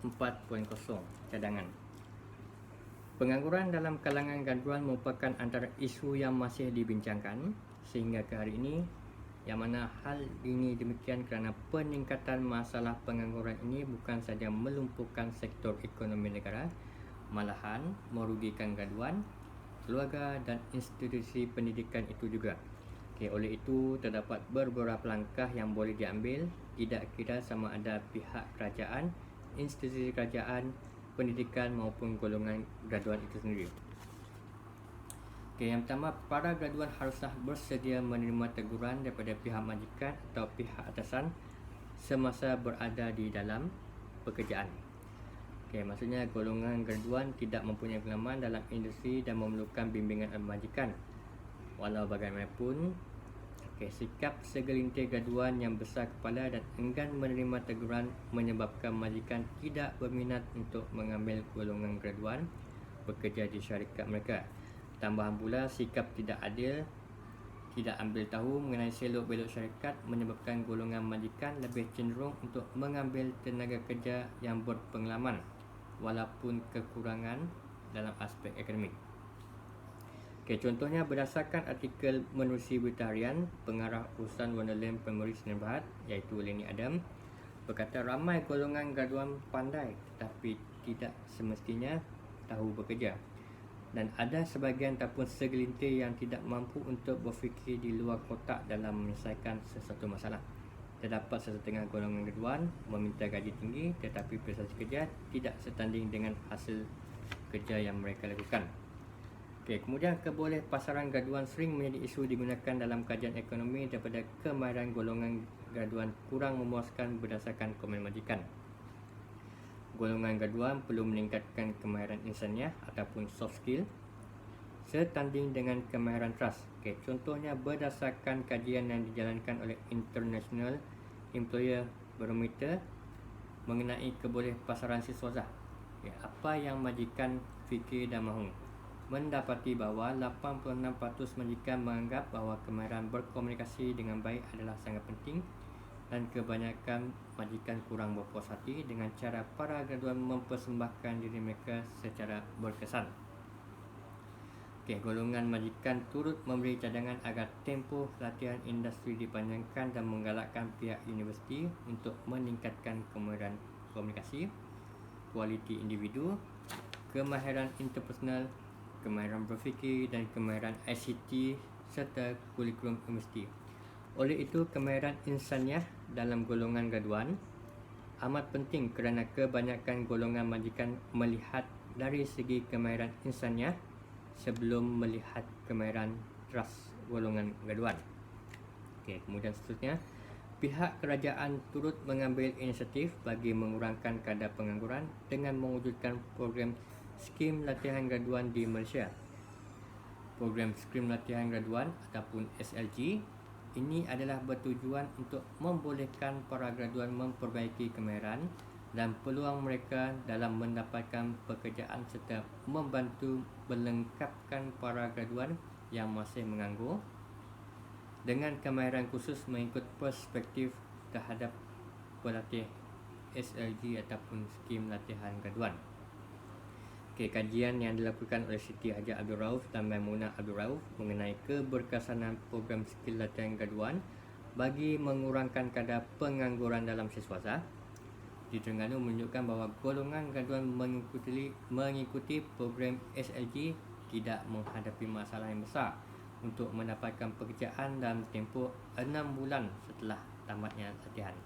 4.0 cadangan. Pengangguran dalam kalangan graduan merupakan antara isu yang masih dibincangkan sehingga ke hari ini, yang mana hal ini demikian kerana peningkatan masalah pengangguran ini bukan sahaja melumpuhkan sektor ekonomi negara, malahan merugikan graduan, keluarga dan institusi pendidikan itu juga. Oleh itu, terdapat beberapa langkah yang boleh diambil, tidak kira sama ada pihak kerajaan, institusi kerajaan, pendidikan maupun golongan graduan itu sendiri. Yang pertama, para graduan haruslah bersedia menerima teguran daripada pihak majikan atau pihak atasan semasa berada di dalam pekerjaan. Maksudnya golongan graduan tidak mempunyai pengalaman dalam industri dan memerlukan bimbingan majikan. Walau bagaimanapun, sikap segelintir graduan yang besar kepala dan enggan menerima teguran menyebabkan majikan tidak berminat untuk mengambil golongan graduan bekerja di syarikat mereka. Tambahan pula, sikap tidak adil, tidak ambil tahu mengenai selok belok syarikat menyebabkan golongan majikan lebih cenderung untuk mengambil tenaga kerja yang berpengalaman walaupun kekurangan dalam aspek akademik. Contohnya berdasarkan artikel menerusi Berita Harian, pengarah urusan Wonderland Primary Sdn Bhd iaitu Lenny Adam berkata ramai golongan graduan pandai tetapi tidak semestinya tahu bekerja, dan ada sebahagian ataupun segelintir yang tidak mampu untuk berfikir di luar kotak dalam menyelesaikan sesuatu masalah. Terdapat sesetengah golongan graduan meminta gaji tinggi tetapi prestasi kerja tidak setanding dengan hasil kerja yang mereka lakukan. Kemudian kebolehpasaran graduan sering menjadi isu digunakan dalam kajian ekonomi daripada kemahiran golongan graduan kurang memuaskan berdasarkan komen majikan. Golongan graduan perlu meningkatkan kemahiran insaniah ataupun soft skill setanding dengan kemahiran trust. Contohnya berdasarkan kajian yang dijalankan oleh International Employer Barometer mengenai kebolehpasaran siswazah, apa yang majikan fikir dan mahu, mendapati bahawa 86% majikan menganggap bahawa kemahiran berkomunikasi dengan baik adalah sangat penting, dan kebanyakan majikan kurang berpuas hati dengan cara para graduan mempersembahkan diri mereka secara berkesan. Golongan majikan turut memberi cadangan agar tempoh latihan industri dipanjangkan dan menggalakkan pihak universiti untuk meningkatkan kemahiran komunikasi, kualiti individu, kemahiran interpersonal, kemahiran berfikir dan kemahiran ICT serta kurikulum universiti. Oleh itu, kemahiran insaniah dalam golongan graduan amat penting kerana kebanyakan golongan majikan melihat dari segi kemahiran insaniah sebelum melihat kemahiran trust golongan graduan. Kemudian seterusnya, pihak kerajaan turut mengambil inisiatif bagi mengurangkan kadar pengangguran dengan mewujudkan program skim latihan graduan di Malaysia. Program skim latihan graduan ataupun SLG ini adalah bertujuan untuk membolehkan para graduan memperbaiki kemahiran dan peluang mereka dalam mendapatkan pekerjaan serta membantu melengkapkan para graduan yang masih menganggur dengan kemahiran khusus mengikut perspektif terhadap pelatih SLG ataupun skim latihan graduan. Kajian yang dilakukan oleh Siti Hajar Abdul Rauf dan Maimunah Abdul Rauf mengenai keberkesanan program skill latihan graduan bagi mengurangkan kadar pengangguran dalam siswazah di Terengganu menunjukkan bahawa golongan graduan mengikuti program SLG tidak menghadapi masalah yang besar untuk mendapatkan pekerjaan dalam tempoh 6 bulan setelah tamatnya latihan.